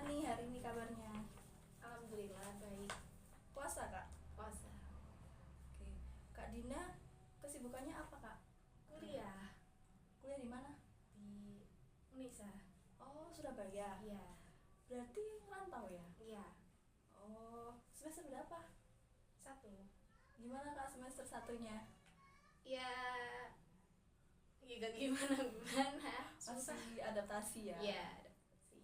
nih hari ini kabarnya? Alhamdulillah baik. Puasa kak? Puasa. Oke. Kak Dina kesibukannya apa kak? Kuliah Kuliah di mana? di Unisa. Oh Surabaya. Iya. Berarti ngerantau ya? Iya. Oh semester berapa? 1. Gimana kak semester satunya? Ya, ya gak gimana. Susah. Masih adaptasi ya? Iya, adaptasi.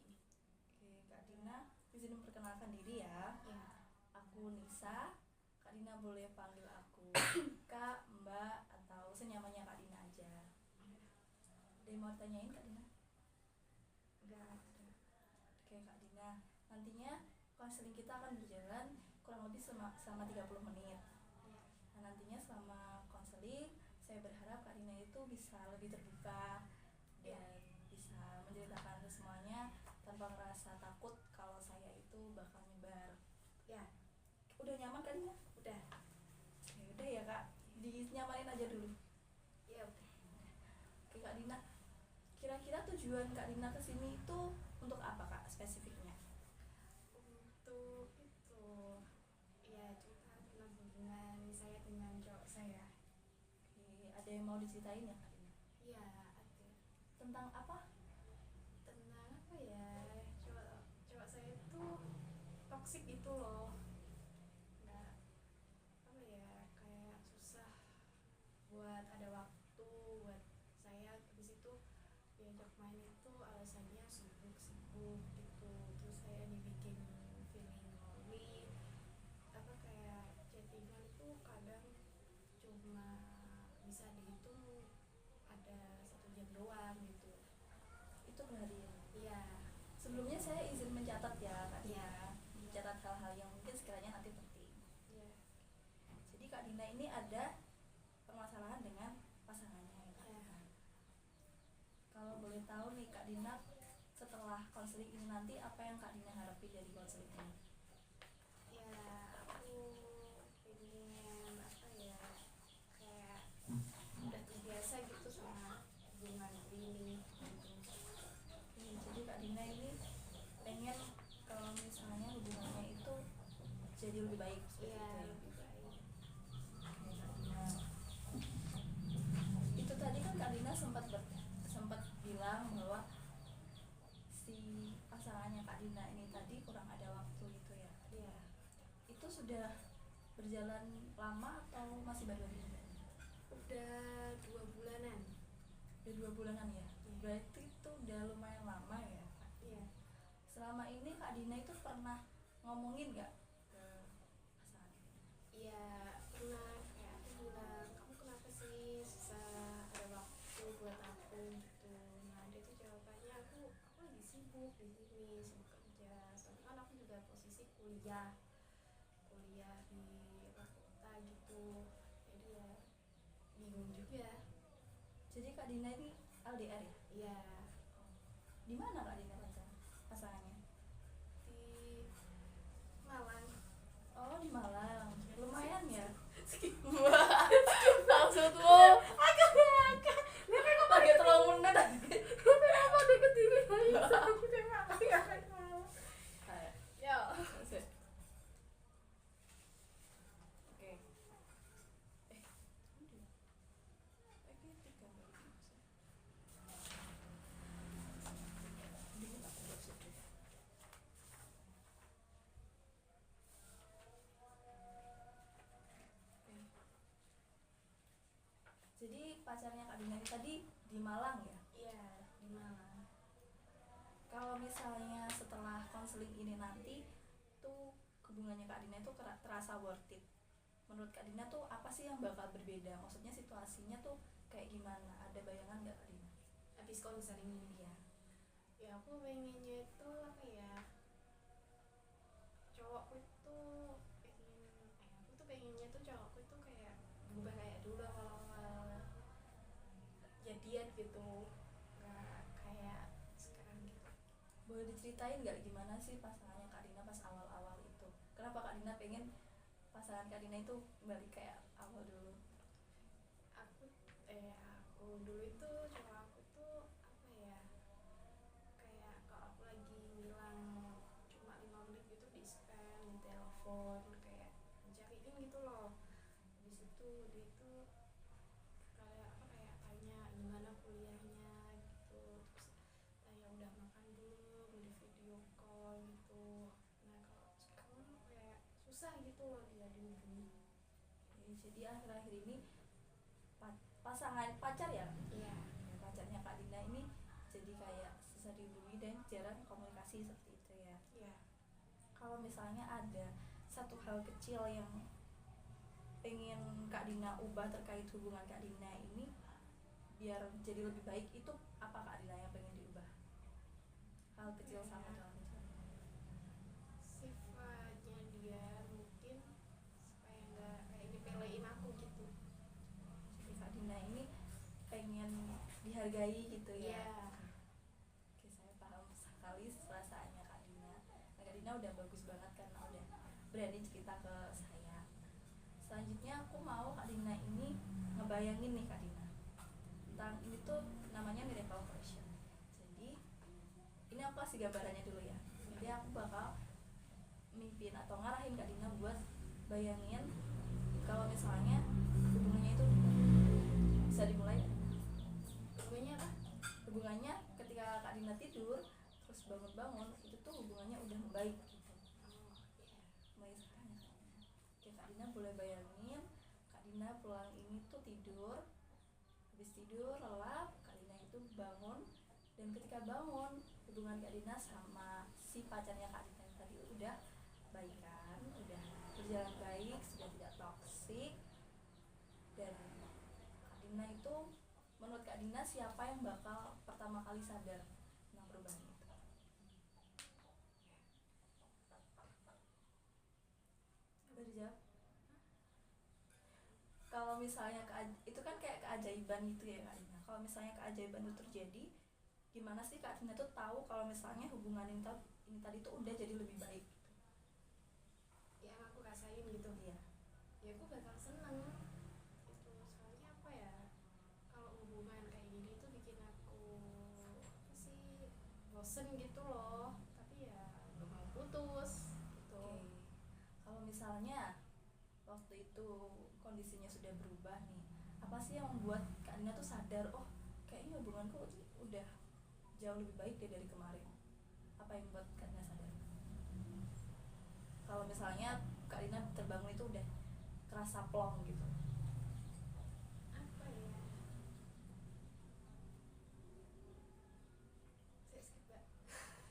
Oke Kak Dina izin memperkenalkan diri ya. Iya. Aku Nisa. Kak Dina boleh panggil aku Kak, Mbak, atau senyamannya Kak Dina aja. Ada yang mau tanyain Kak Dina? Enggak ada. Oke Kak Dina, nantinya konseling kita akan berjalan kurang lebih selama 30 menit. Nah nantinya selama konseling saya berharap Kak Dina itu bisa lebih terbuka dan bisa menceritakan semuanya tanpa merasa takut kalau saya itu bakal nyebar. Ya, Udah nyaman Kak Dina? udah. Ya udah ya Kak, dinyamanin aja dulu. Ya udah. Oke Kak Dina, kira-kira tujuan Kak Dina kesini itu untuk apa Kak spesifiknya? Untuk itu ya cerita tentang hubungan saya dengan cowok saya. Oke, ada yang mau diceritain ya Kak Dina? Iya, ada. Tentang apa? Tentang apa ya? Cowok saya itu toksik gitu loh. Nggak apa ya, kayak susah buat ada waktu buat saya. Habis itu diajak main itu alasannya sibuk gitu, terus saya dibikin feeling lonely. Apa kayak chattingan tuh kadang cuma bisa dihitung ada 1 jam doang gitu. Itu perharian. Iya. Sebelumnya saya izin mencatat ya Kak Dina. Iya. Mencatat hal-hal yang mungkin sekiranya nanti penting. Iya. Jadi Kak Dina ini ada permasalahan dengan pasangannya ya Kak Iya. Dina. Kalau boleh tahu nih Kak Dina, setelah konseling ini nanti apa yang Kak Dina harapi dari konseling ini? Ya, aku pengen apa ya, kayak udah terbiasa gitu sama hubungan ini gitu. Jadi Kak Dina ini pengen kalau misalnya hubungannya itu jadi lebih baik seperti Iya, itu ya. lebih baik. Oke, Kak Dina. Itu tadi kan Kak Dina sempat bilang bahwa si pasangannya Kak Dina ini tadi kurang ada waktu gitu ya. Iya. Itu sudah berjalan lama atau masih baru-baru ini? Udah 2 bulanan. Udah 2 bulanan ya? Iya. Berarti itu udah lumayan lama ya. Iya. Selama ini Kak Dina itu pernah ngomongin gak ke pasangan ini? Iya, pernah kayak aku bilang, kamu kenapa sih susah ada waktu buat aku gitu. Nah dia tuh jawabannya, aku lagi sibuk di sini, sibuk kerja. Soalnya kan aku juga posisi kuliah di luar kota gitu. Jadi ya bingung juga. Jadi Kak Dina ini LDR ya? Iya. Di mana Kak Dina pasangannya? Di Malang. Oh di Malang. Lumayan ya. Maksudmu Pakai telur menit. kenapa deket ini aku cuma kayak ya. Oke. Tiga baru. Dingin aku gosip deh. Oke. Jadi pacarnya Kak Dina ini tadi di Malang ya? Iya, di Malang. Kalau misalnya setelah konseling ini nanti tuh hubungannya Kak Dina itu terasa worth it. Menurut Kak Dina tuh apa sih yang bakal berbeda? Maksudnya situasinya tuh kayak gimana? Ada bayangan nggak Kak Dina? Habis konseling ini Iya. ya aku pengennya itu apa ya, cowokku itu aku tuh pengennya tuh cowokku itu kayak berubah kayak dulu awal-awal jadian gitu, nggak kayak sekarang gitu. Boleh diceritain nggak gimana sih pasangannya Kak Dina pas awal-awal itu? Kenapa Kak Dina pengen pasangan Kak Dina itu kembali kayak awal dulu? Aku dulu itu cowok aku tuh apa ya, kayak kalau aku lagi bilang call, kayak mencariin gitu loh. Habis itu dia itu kayak apa, kayak tanya gimana kuliahnya gitu, terus tanya udah makan belum, di video call gitu. Nah kalau sekarang kayak susah gitu loh dia dihubungi. Jadi akhir-akhir ini pasangan pacar ya, Iya. pacarnya Kak Dina ini jadi kayak susah dihubungi dan jarang komunikasi seperti itu ya. Iya. Kalau misalnya ada satu hal kecil yang pengen Kak Dina ubah terkait hubungan Kak Dina ini biar jadi lebih baik, itu apa Kak Dina yang pengen diubah? Hal kecil sama hal kecil. Sifatnya dia mungkin supaya nggak kayak nyepelein aku gitu. Jadi Kak Dina ini pengen dihargai gitu ya. Iya. Oke, saya paham sekali perasaannya Kak Dina. Nah, Kak Dina udah bagus banget karena udah berani cerita ke saya. Selanjutnya aku mau Kak Dina ini ngebayangin nih Kak Dina tentang ini tuh namanya miracle question. Jadi ini aku kasih gambarannya dulu ya. Jadi aku bakal mimpin atau ngarahin Kak Dina buat bayangin kalau misalnya hubungannya itu bisa dimulai. Hubungannya apa? Hubungannya ketika Kak Dina tidur terus bangun-bangun itu tuh hubungannya udah membaik gitu. Oh iya. Mulai sekarang ya Kak Dina. Oke, Kak Dina boleh bayangin Kak Dina pulang ini tuh tidur, habis tidur lelap Kak Dina itu bangun, dan ketika bangun hubungan Kak Dina sama si pacarnya Kak Dina tadi udah baikan, udah berjalan baik, sudah tidak toksik. Dan Kak Dina itu, menurut Kak Dina siapa yang bakal pertama kali sadar tentang perubahan itu? Udah dijawab? Kalau misalnya itu kan kayak keajaiban gitu ya Kak Dina. Kalau misalnya keajaiban itu terjadi, gimana sih Kak Dina tuh tahu kalau misalnya hubungan ini tadi tuh udah jadi lebih baik gitu? Yang aku rasain gitu. Iya. Ya aku bakal seneng gitu, soalnya apa ya, kalau hubungan kayak gini tuh bikin aku apa sih, bosen gitu loh, tapi ya gak mau putus gitu. Oke. Kalau misalnya waktu itu kondisinya sudah berubah nih, apa sih yang membuat Kak Dina tuh sadar, oh kayaknya hubunganku udah jauh lebih baik deh dari kemarin? Apa yang membuat Kak Dina sadar? Kalau misalnya Kak Dina terbangun itu udah kerasa plong gitu. Apa ya, saya skip Mbak.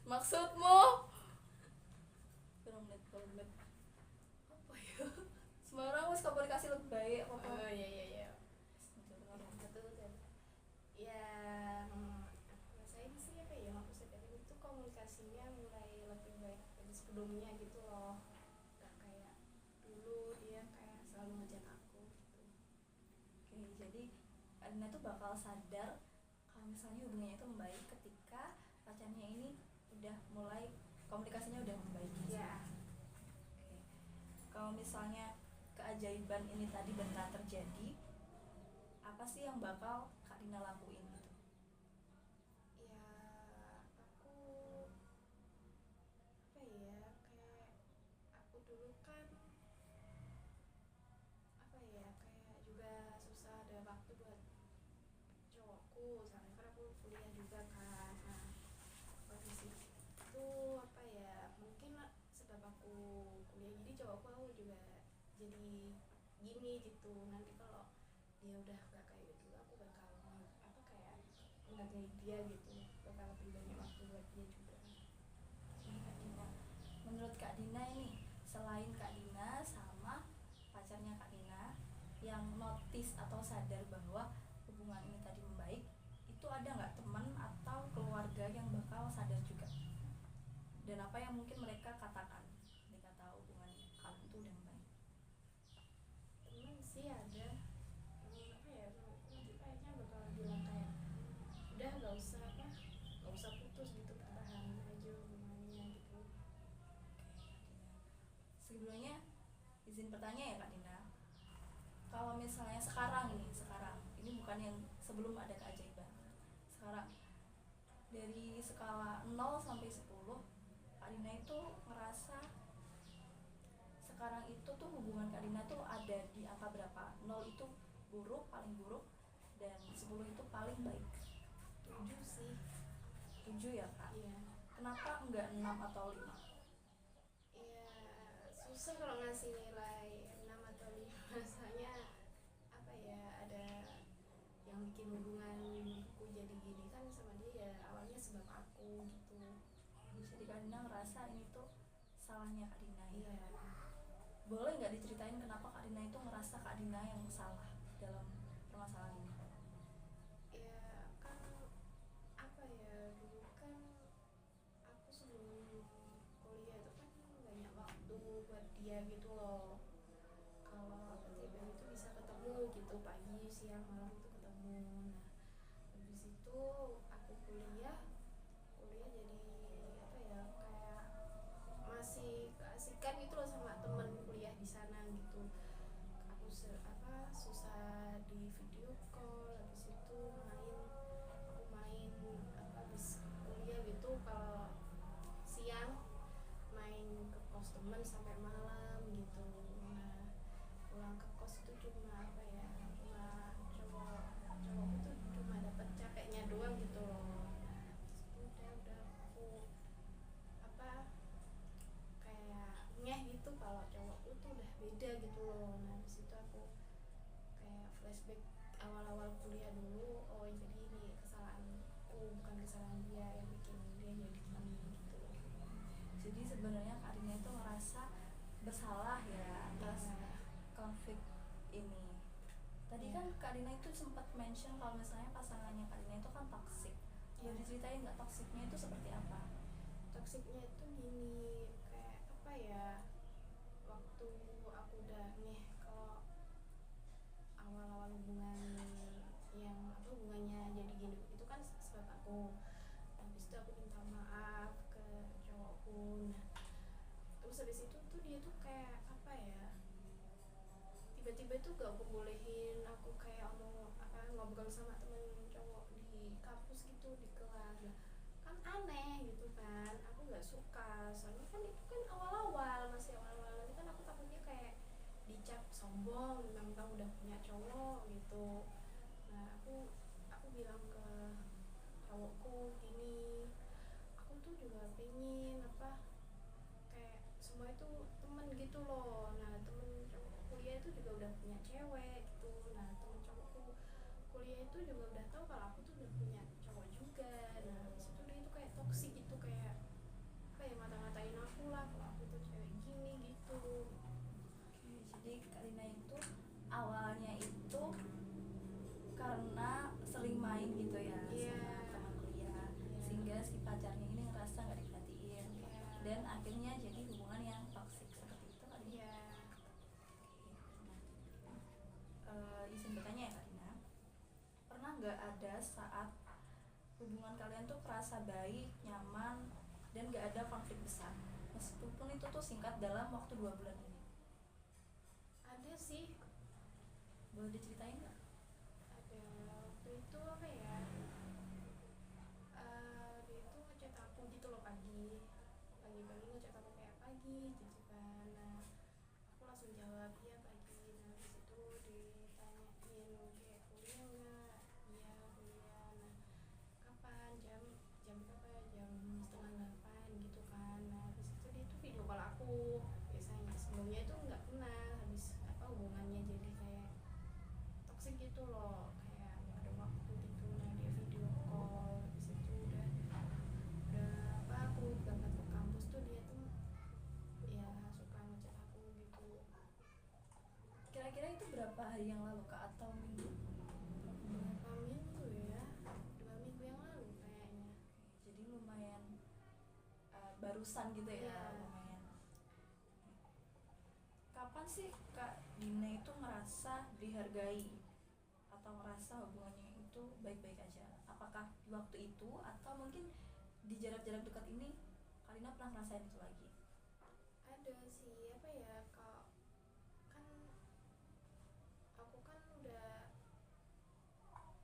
Maksudmu? Berapa menit? Apa ya? Semua orang harus komunikasi lebih baik. Oh iya iya iya. Betul betul. Ya aku rasain sih apa ya, aku sadarin itu komunikasinya mulai lebih baik dari sebelumnya gitu loh. Gak kayak dulu dia kayak selalu ngejat aku gitu. Oke, jadi Kak Dina tuh bakal sadar kalau misalnya hubungannya itu membaik ketika pacarnya ini udah mulai komunikasinya udah membaik. Ya. Oke. Kalau misalnya keajaiban ini tadi benar terjadi, apa sih yang bakal Kak Dina lakuin gitu? Ya aku apa ya, kayak aku dulu kan apa ya, kayak juga susah ada waktu buat cowokku, soalnya kan aku kuliah juga kan. Nah posisi itu apa ya, mungkin lah sebab aku kuliah jadi cowokku aku juga jadi gini gitu. Nanti kalau dia udah gak kayak gitu aku bakal apa kayak menghargai dia gitu, bakal lebih banyak waktu buat dia juga. Ini Kak Dina, menurut Kak Dina ini, selain Kak Dina sama pacarnya Kak Dina yang notice atau sadar bahwa hubungan ini tadi membaik, itu ada nggak teman atau keluarga yang bakal sadar juga? Dan apa yang mungkin mereka katakan ketika tahu hubungan kalian itu udah membaik? Temen sih ada, apa ya, nanti kayaknya bakal bilang kayak udah gak usah apa, gak usah putus gitu, pertahanin aja hubungannya gitu. Sebelumnya izin bertanya ya Kak Dina, kalau misalnya sekarang ini bukan yang sebelum ada keajaiban, sekarang dari skala 0 sampai 10 Kak Dina itu ngerasa sekarang itu tuh hubungan Kak Dina tuh ada di angka berapa? 0 itu buruk, paling buruk, dan 10 itu paling baik. 7 sih. 7 ya Kak? Iya. Kenapa enggak 6 atau 5? Ya susah kalau ngasih nilai 6 atau 5 soalnya apa ya, ada yang bikin hubunganku jadi gini kan sama dia ya awalnya sebab aku gitu. Jadi Kak Dina ngerasa ini tuh salahnya Kak Dina ya? Iya. Boleh nggak diceritain kenapa Kak Dina itu ngerasa Kak Dina yang salah dalam permasalahan ini? Ya kan apa ya, dulu kan aku sebelum kuliah itu kan banyak waktu buat dia gitu loh. Kalau tiba itu bisa ketemu gitu pagi siang malam itu ketemu. Nah habis itu aku kuliah jadi apa ya, kayak masih keasikan gitu loh sama temen kuliah di sana gitu. Aku susah di video call, habis itu aku main apa habis kuliah gitu, kalau siang main ke kos temen sampai malam gitu. Nah pulang ke kos itu cuma apa ya, cuma cowok itu cuma dapat capeknya doang gitu loh. Nah terus itu udah aku apa kayak ngeh gitu kalau cowokku tuh udah beda gitu loh. Nah di situ aku kayak flashback awal-awal kuliah dulu, oh jadi ini kesalahanku bukan kesalahan dia yang bikin dia jadi gini gitu loh. Jadi sebenarnya Kak Dina itu ngerasa bersalah ya atas Ya, konflik ini. Tadi ya, kan Kak Dina itu sempat mention kalau misalnya pasangannya Kak Dina itu kan toksik. Boleh ya. diceritain nggak toksiknya itu seperti apa? Toksiknya itu gini, kayak apa ya, waktu aku udah nih kalau awal-awal hubungannya jadi gini itu kan sebab aku. Habis itu aku minta maaf ke cowokku. Nah terus habis itu tuh dia tuh kayak apa ya, tiba-tiba tuh gak bolehin aku kayak ngobrol sama temen cowok di kampus gitu di kelas. Nah, kan aneh gitu kan, aku nggak suka soalnya kan itu kan masih awal-awal nanti kan aku takutnya kayak dicap sombong mentang-mentang udah punya cowok gitu. Nah aku bilang ke cowokku gini, aku tuh juga pengen apa kayak semua itu temen gitu loh. Nah temen cowok kuliah itu juga udah punya cewek gitu. Nah temen cowokku kuliah itu juga udah tahu kalau aku tuh udah punya cowok juga. Nah habis itu dia itu kayak toksik gitu, kayak apa ya, ngata-ngatain aku lah kalau aku tuh cewek gini gitu. Oke, jadi Kak Dina itu awalnya itu karena sering main gitu ya Iya. sama teman kuliah, Iya. sehingga si pacarnya ini ngerasa nggak diperhatiin, Iya. dan akhirnya jadi hubungan yang toksik seperti itu Kak Dina. Iya. Izin bertanya ya Kak Dina, pernah nggak ada saat hubungan kalian tuh kerasa baik, nyaman, dan nggak ada konflik besar, meskipun itu tuh singkat dalam waktu 2 bulan ini? Ada sih. Boleh diceritain nggak? Ada waktu itu apa ya, dia itu ngechat aku gitu loh pagi-pagi ngechat aku kayak pagi gitu kan. Nah aku langsung jawab iya pagi. Nah habis itu ditanyain kayak kuliah nggak, iya kuliah. Nah kapan, jam berapa, jam 7:30 gitu kan. Nah habis itu dia tuh video call aku, biasanya sebelumnya itu nggak pernah. Habis hubungannya jadi kayak toksik gitu loh, kayak nggak ada waktu gitu. Nah dia video call, habis itu aku berangkat ke kampus tuh dia tuh ya suka ngechat aku gitu. Kira-kira itu berapa hari yang lalu Kak, atau minggu? Berapa minggu ya, 2 minggu yang lalu kayaknya. Jadi lumayan barusan gitu ya. Iya. Lumayan. Kapan sih Kak Dina itu ngerasa dihargai atau ngerasa hubungannya itu baik-baik aja? Apakah di waktu itu atau mungkin di jarak-jarak dekat ini Kak Dina pernah ngerasain itu lagi? Ada sih apa ya, kalau kan aku kan udah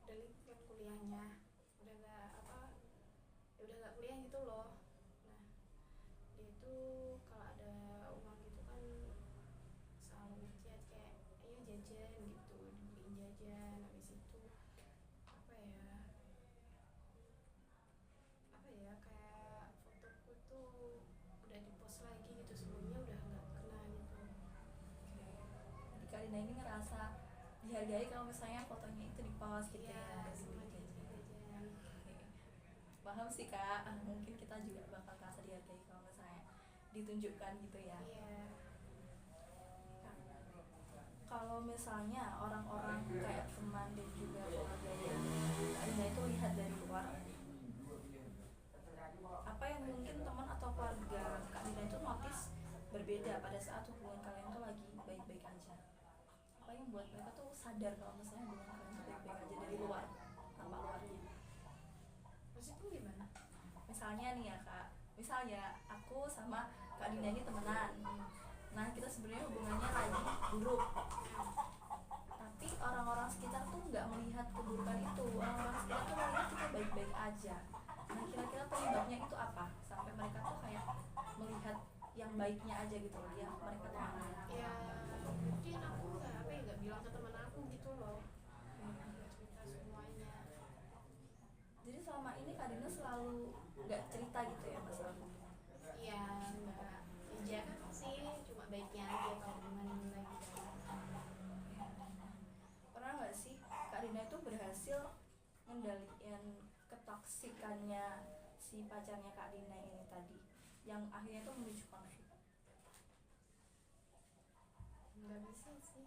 kan kuliahnya udah gak udah gak kuliah gitu loh. Nah dia itu kalau ada uang gitu kan jajan habis itu apa ya kayak fotoku tuh udah dipost lagi gitu, sebelumnya udah nggak kena gitu. Jadi Kak Dina ini ngerasa dihargai kalau misalnya fotonya itu di post gitu Iya, ya, dari sama jajan. jajan. Paham sih Kak, mungkin kita juga bakal merasa dihargai kalau misalnya ditunjukkan gitu ya. Iya. Kalau misalnya orang-orang kayak teman dan juga keluarga yang Anda itu lihat dari luar, apa yang mungkin teman atau keluarga Kak Dina itu notice berbeda pada saat hubungan kalian tuh lagi baik-baik aja? Apa yang buat mereka tuh sadar kalau misalnya hubungan kalian tuh baik-baik aja dari luar, tanpa luarnya? Maksudku gimana? Misalnya nih ya Kak, misalnya aku sama Kak Dina ini temenan. Nah kita sebenarnya hubungannya lagi buruk, tapi orang-orang sekitar tuh nggak melihat keburukan itu. Orang-orang sekitar tuh melihat kita baik-baik aja. Nah kira-kira penyebabnya itu apa sampai mereka tuh kayak melihat yang baiknya aja gitu loh, dia mereka tuh nggak melihat. Ya mungkin aku nggak bilang ke teman aku gitu loh, nggak cerita semuanya. Jadi selama ini Kak Dina selalu nggak cerita gitu ya masalah hubungan? Iya, nggak, ya sih cuma baiknya aja kalau hubungan lagi jalan. Pernah nggak sih Kak Dina itu berhasil ngendaliin ketoksikannya si pacarnya Kak Dina ini tadi, yang akhirnya tuh menuju konflik? Nggak bisa sih,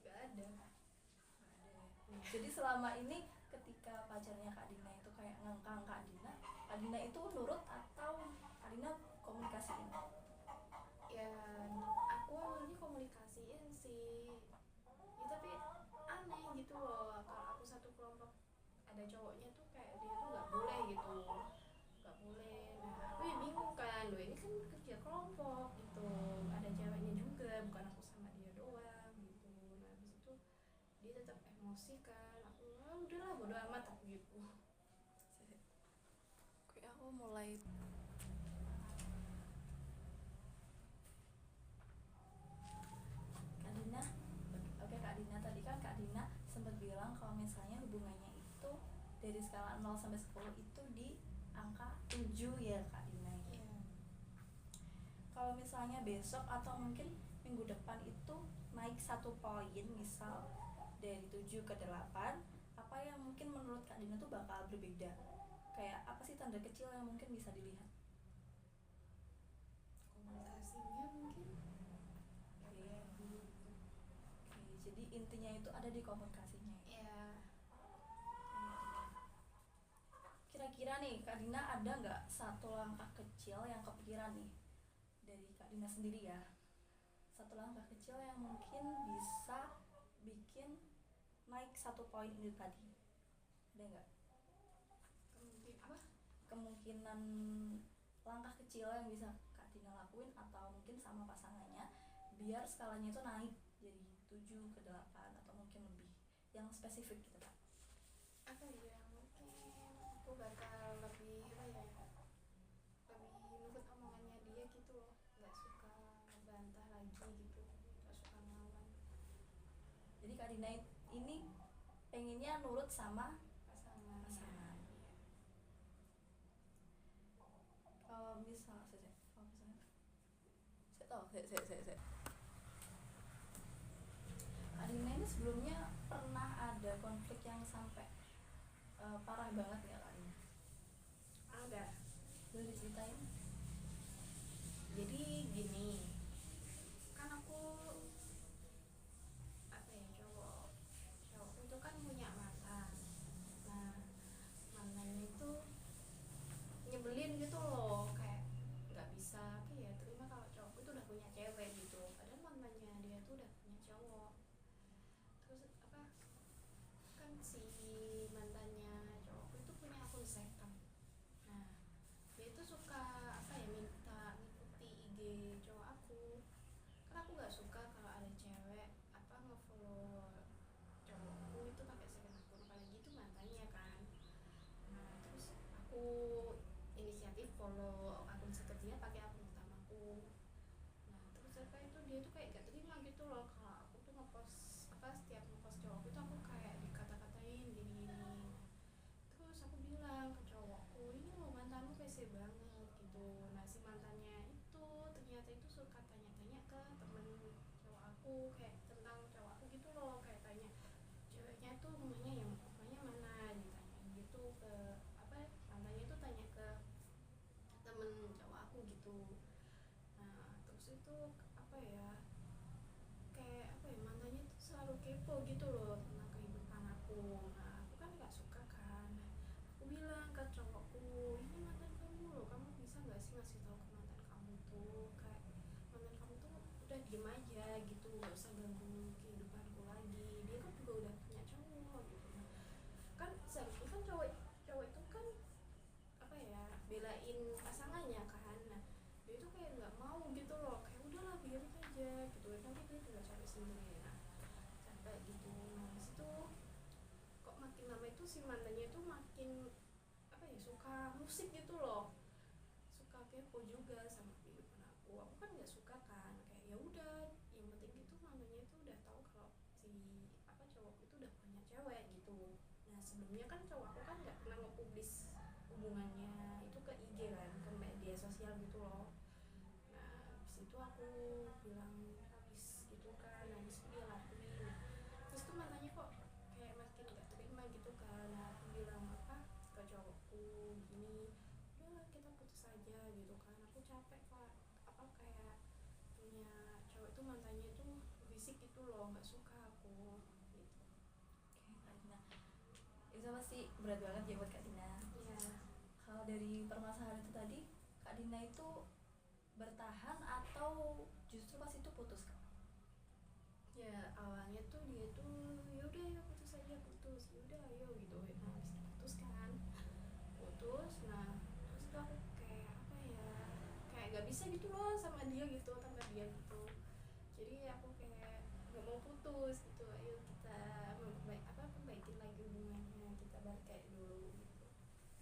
nggak ada. Jadi selama ini ketika pacarnya Kak Dina itu kayak ngengkang Kak Dina itu nurut atau Kak Dina komunikasiin? Ya aku awalnya komunikasiin sih ya, tapi aneh gitu loh kalau aku satu kelompok ada cowoknya tuh kayak dia tuh nggak boleh gitu, nggak boleh. Nah aku ya bingung kan, loh ini kan kerja kelompok gitu, ada ceweknya juga, bukan aku sama dia doang gitu. Nah habis itu dia tetap emosi kan, aku udahlah bodo amat aku gitu. Kayak aku mulai Kak Dina, oke Kak Dina, tadi kan Kak Dina sempat bilang kalau misalnya hubungannya itu dari skala 0 sampai 10 itu di angka 7 ya Kak Dina. Iya. Kalau misalnya besok atau mungkin minggu depan itu naik 1 poin, misal dari 7 ke 8, apa yang mungkin menurut Kak Dina tuh bakal berbeda? Kayak apa sih tanda kecil yang mungkin bisa dilihat? Komunikasinya mungkin Oke, jadi intinya itu ada di komunikasinya ya. ya. Kira-kira nih Kak Dina ada nggak satu langkah kecil yang kepikiran nih dari Kak Dina sendiri ya, satu langkah kecil yang mungkin bisa bikin naik 1 poin ini tadi? Ada nggak Mungkin apa? kemungkinan langkah kecil yang bisa Kak Dina lakuin atau mungkin sama pasangannya biar skalanya itu naik jadi 7 ke 8 atau mungkin lebih, yang spesifik gitu Kak? Apa ya, mungkin aku bakal lebih apa ya, lebih nurut omongannya dia gitu loh, nggak suka ngebantah lagi gitu, nggak suka ngelawan Jadi Kak Dina ini pengennya nurut sama pasangan. pasangan. Kalau misalnya Kak Dina ini sebelumnya pernah ada konflik yang sampai parah banget nggak Kak Dina? Ada. Boleh diceritain? Jadi gini, kan aku apa ya, cowok itu kan punya mantan. Nah mantannya itu nyebelin gitu loh, kayak nggak bisa apa ya terima kalau cowok itu udah punya cewek gitu, padahal mantannya dia tuh udah punya cowok. Terus apa, kan si mantannya cowokku itu punya akun second. Nah dia itu suka apa ya, minta ngikuti IG cowok aku, kan aku nggak suka kalau ada cewek apa ngefollow cowokku itu pakai second akun, apalagi itu mantannya kan. Nah terus aku inisiatif follow akun second dia pakai akun utamaku. Nah terus apa itu dia tuh kayak gak terima gitu loh kalau aku tuh ngepost apa, setiap ngepost cowok itu aku kayak aku kayak tentang cowok aku gitu loh, kayak tanya ceweknya tuh rumahnya mana, ditanya gitu ke apa mantannya itu, tanya ke temen cowok aku gitu. Nah terus itu apa ya, kayak apa ya, mantannya tuh selalu kepo gitu loh tentang kehidupan aku. Nah aku kan nggak suka kan, aku bilang ke cowokku, ini mantan kamu loh, kamu bisa nggak sih ngasih tahu ke mantan kamu tuh, kayak mantan kamu tuh udah diem aja gitu, nggak usah ganggu kehidupanku lagi, dia kan juga udah punya cowok gitu. Nah, kan seharusnya kan cowok cowok itu kan apa ya, belain pasangannya kan. Nah dia itu kayak nggak mau gitu loh, kayak udahlah biarin aja gitu, nanti dia juga cari sendiri. Nah sampai gitu. Nah disitu kok makin lama itu si mantannya itu makin apa ya, suka musik gitu loh, suka kepo juga sama kehidupan aku kan nggak suka kan, kayak ya udah yang penting itu mantannya itu udah tahu kalau si apa cowok itu udah punya cewek gitu. Nah sebelumnya kan cowok aku kan nggak pernah nge-publish hubungannya itu ke IG kan, ke media sosial gitu loh. Nah habis itu aku bilang habis gitu kan, habis itu dia lakuin. Terus tuh mantannya kok kayak makin gak terima gitu kan. Nah aku bilang apa ke cowokku gini, udahlah kita putus aja gitu kan, aku capek pak, apa kayak punya cowok itu mantannya itu berisik gitu loh, nggak suka aku gitu. Oke, Kak Dina, itu pasti berat banget ya buat Kak Dina. Iya. Kalau dari permasalahan itu tadi, Kak Dina itu bertahan atau justru pas itu putus, Kak? Ya awalnya tuh dia tuh yaudah ya putus aja, putus yaudah ayo gitu. Nah habis putus kan, putus. Nah terus tuh aku kayak apa ya, kayak gak bisa gitu loh sama dia gitu, tanpa dia gitu. Jadi aku kayak gak mau putus gitu, ayo kita perbaikin lagi hubungannya, kita balik kayak dulu gitu.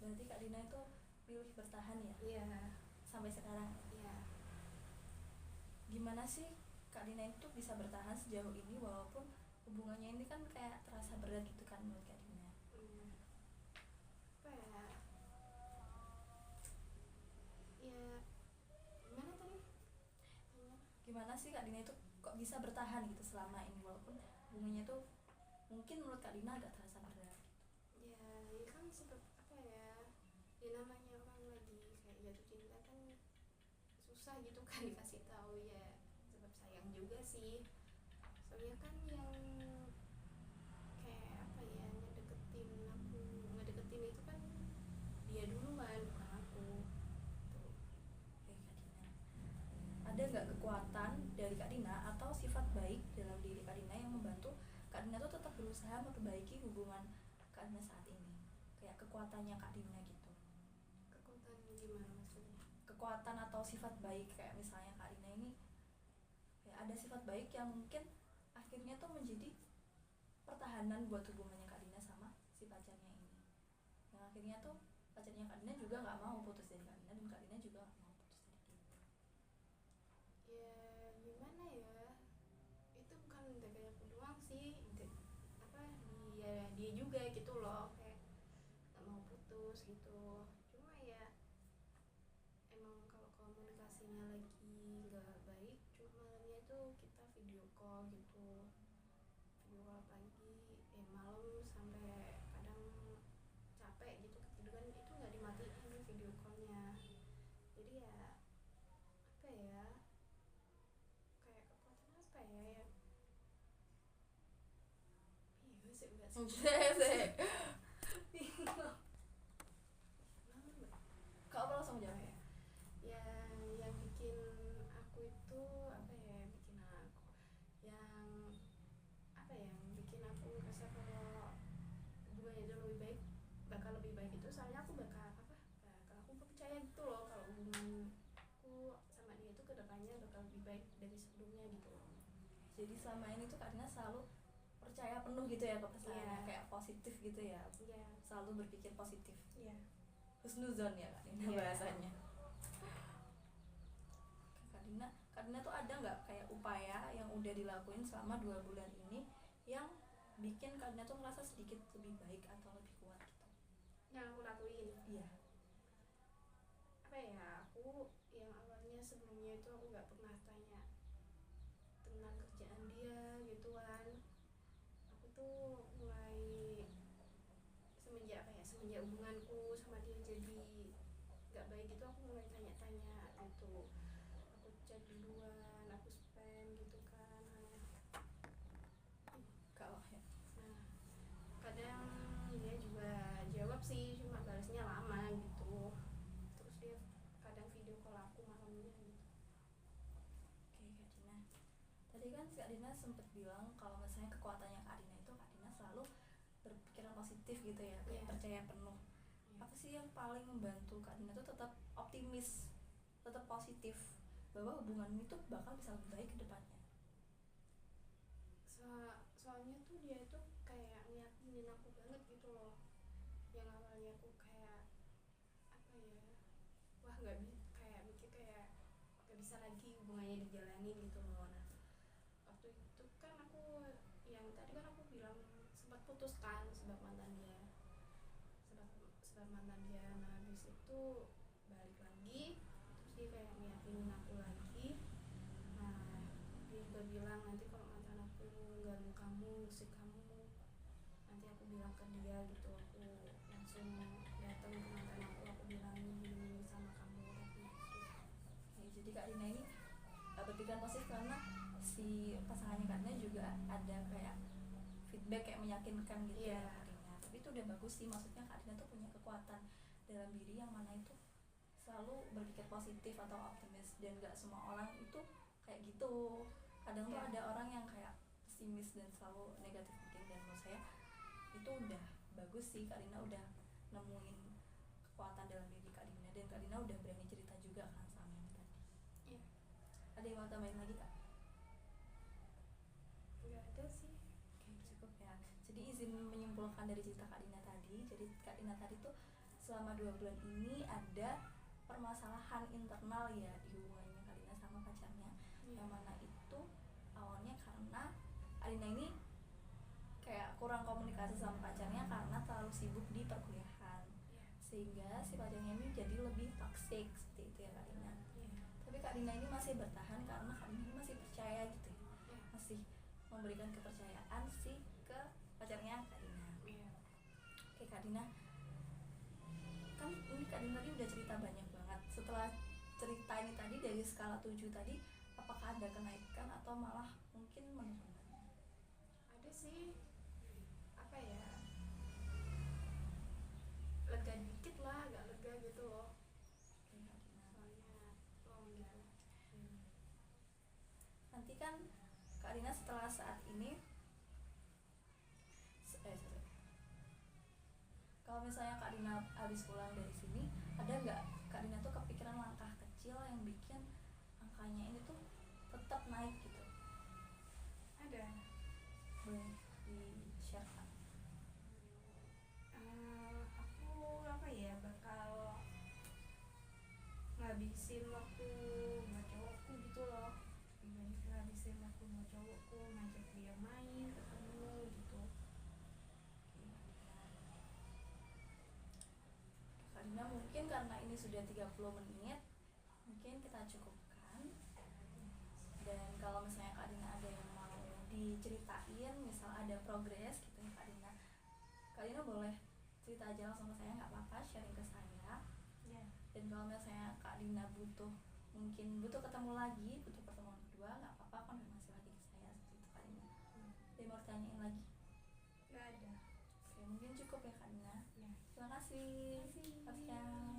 Berarti Kak Dina itu pilih bertahan ya? Iya. Sampai sekarang. Iya. Gimana sih Kak Dina itu bisa bertahan sejauh ini walaupun hubungannya ini kan kayak terasa berat gitu kan menurut Kak Dina? Apa ya, ya gimana tadi? Gimana sih Kak Dina itu kok bisa bertahan gitu selama ini walaupun hubungannya itu mungkin menurut Kak Dina agak terasa berat gitu? Ya kan sebab apa ya, ya namanya orang lagi kayak jatuh cinta kan susah gitu kan dikasih tahu ya, sebab sayang juga sih. Soalnya kan yang kayak apa ya, ngedeketin itu kan dia duluan, bukan aku tuh. Oke Kak Dina, ada nggak kekuatan dari Kak Dina atau sifat baik dalam diri Kak Dina yang membantu Kak Dina tuh tetap berusaha memperbaiki hubungan Kak Dina saat ini? Kayak kekuatannya Kak Dina gitu. Kekuatan gimana maksudnya? Kekuatan atau sifat baik, kayak misalnya Kak Dina ini ya ada sifat baik yang mungkin akhirnya tuh menjadi pertahanan buat hubungannya Kak Dina sama si pacarnya ini, yang akhirnya tuh pacarnya Kak Dina juga nggak mau putus dari Kak Dina dan Kak Dina juga nggak mau putus dari dia. Ya gimana ya, itu bukan dari aku doang sih, apa dia juga gitu loh, kayak gak mau putus gitu. Cuma ya emang kalau komunikasinya lagi nggak baik, cuma malamnya itu kita video call gitu, video call pagi, malam sampai kadang capek gitu ketiduran, itu nggak dimatiin video callnya. Jadi ya apa ya, kayak kekuatan apa ya, ya iya sih enggak sih. Kak apa langsung jawab ya? Ya yang bikin aku itu apa ya, bikin aku yang apa ya, yang bikin aku ngerasa kalau hubungannya itu lebih baik, bakal lebih baik itu soalnya aku aku percaya gitu loh kalau hubunganku sama dia itu kedepannya bakal lebih baik dari sebelumnya gitu loh. Jadi selama ini tuh Kak Dina selalu percaya penuh gitu ya ke pasangannya, Iya. kayak positif gitu ya, Iya. selalu berpikir positif, Iya. husnuzon ya Kak Dina bahasanya. Kak Dina tuh ada nggak kayak upaya yang udah dilakuin selama 2 bulan ini yang bikin Kak Dina tuh ngerasa sedikit lebih baik atau lebih kuat gitu? Yang aku lakuin Iya. apa ya, aku yang awalnya sebelumnya itu aku nggak pernah tanya tentang tentang kerjaan dia gitu kan. Aku tuh mulai semenjak hubunganku sama dia jadi gak baik gitu, aku mulai tanya-tanya gitu. Aku chat duluan, aku spam gitu kan. Kalau ya Nah, kadang dia juga jawab sih, cuma balasnya lama gitu. Terus dia kadang video call aku malamnya gitu. oke Kak Dina, tadi kan Kak Dina sempat bilang kalau misalnya kekuatannya Kak Dina itu Kak Dina selalu berpikiran positif gitu ya, kayak Iya. percaya penuh. Iya. Apa sih yang paling membantu Kak Dina tuh tetap optimis, tetap positif bahwa hubungan itu bakal bisa lebih baik ke depannya? Soalnya tuh dia tuh kayak ngeyakinin aku banget gitu loh. Yang awalnya aku kayak apa ya, wah nggak bisa, kayak mikir kayak nggak bisa lagi hubungannya dijalanin gitu loh. Nah, waktu itu kan aku, yang tadi kan aku bilang sempat putus kan sebab mantan dia, sebab mantan dia. Nah, habis itu balik lagi, terus dia kayak ngeyakinin aku lagi. Nah, dia juga bilang nanti kalau mantan aku ganggu kamu, ngusik kamu, nanti aku bilang ke dia gitu. Aku langsung datang ke mantan aku bilangin gini sama kamu tapi gitu. Ya, jadi Kak Dina ini berpikiran positif karena si pasangannya Kak Dina juga ada kayak feedback kayak meyakinkan gitu Iya. ya Kak Dina. Tapi itu udah bagus sih, maksudnya Kak Dina tuh punya kekuatan dalam diri yang mana itu selalu berpikir positif atau optimis, dan gak semua orang itu kayak gitu. Kadang tuh Iya. ada orang yang kayak pesimis dan selalu negatif thinking, dan menurut saya itu udah bagus sih. Kak Dina udah nemuin kekuatan dalam diri Kak Dina, dan Kak Dina udah berani cerita juga kan sama yang tadi. Iya. Ada yang mau tambahin lagi Kak? Nggak ada sih. Oke, cukup ya. Jadi izin menyimpulkan dari cerita Kak Dina tadi. Jadi Kak Dina tadi tuh selama 2 bulan ini ada permasalahan internal ya di hubungannya Kak Dina sama pacarnya. Iya. Yang mana itu awalnya karena Kak Dina ini kayak kurang komunikasi sama pacarnya karena terlalu sibuk di perkuliahan, Iya. sehingga si pacarnya ini jadi lebih toksik seperti itu ya Kak Dina. Iya. Tapi Kak Dina ini masih bertahan karena Kak Dina ini masih percaya gitu ya, Iya. masih memberikan kepercayaan sih ke pacarnya Kak Dina. Iya. Oke Kak Dina, kan ini Kak Dina tadi udah cerita banyak banget. Setelah cerita ini tadi dari skala 7 tadi, apakah ada kenaikan atau malah mungkin menurun? Ada sih, apa ya, lega dikit lah, agak lega gitu loh. Oke Kak Dina, Soalnya long gitu. nanti kan Kak Dina setelah saat ini sorry. Kalau misalnya Kak Dina habis pulang dari sini, ada nggak Kak Dina tuh kepikiran langkah kecil yang bikin angkanya ini tuh tetap naik gitu? Ada. Boleh di-share Kak? Aku apa ya, bakal ngabisin waktu buat cowokku gitu loh. Ngabisin waktu buat cowokku, ngajak dia main, ketemu gitu. Kak Dina, mungkin karena ini sudah 30 menit, mungkin kita cukupkan. Dan kalau misalnya Kak Dina ada yang mau diceritain, misal ada progres gitu ya Kak Dina boleh cerita aja langsung ke saya, nggak apa-apa, sharing ke saya. Ya. Dan kalau misalnya Kak Dina mungkin butuh ketemu lagi, butuh pertemuan kedua, nggak apa-apa, konfirmasi lagi ke saya seperti itu Kak Dina. Dia mau tanyain lagi? Nggak ada. Oke, mungkin cukup ya Kak Dina. Ya. Terima kasih. Terima kasih. Terima kasih.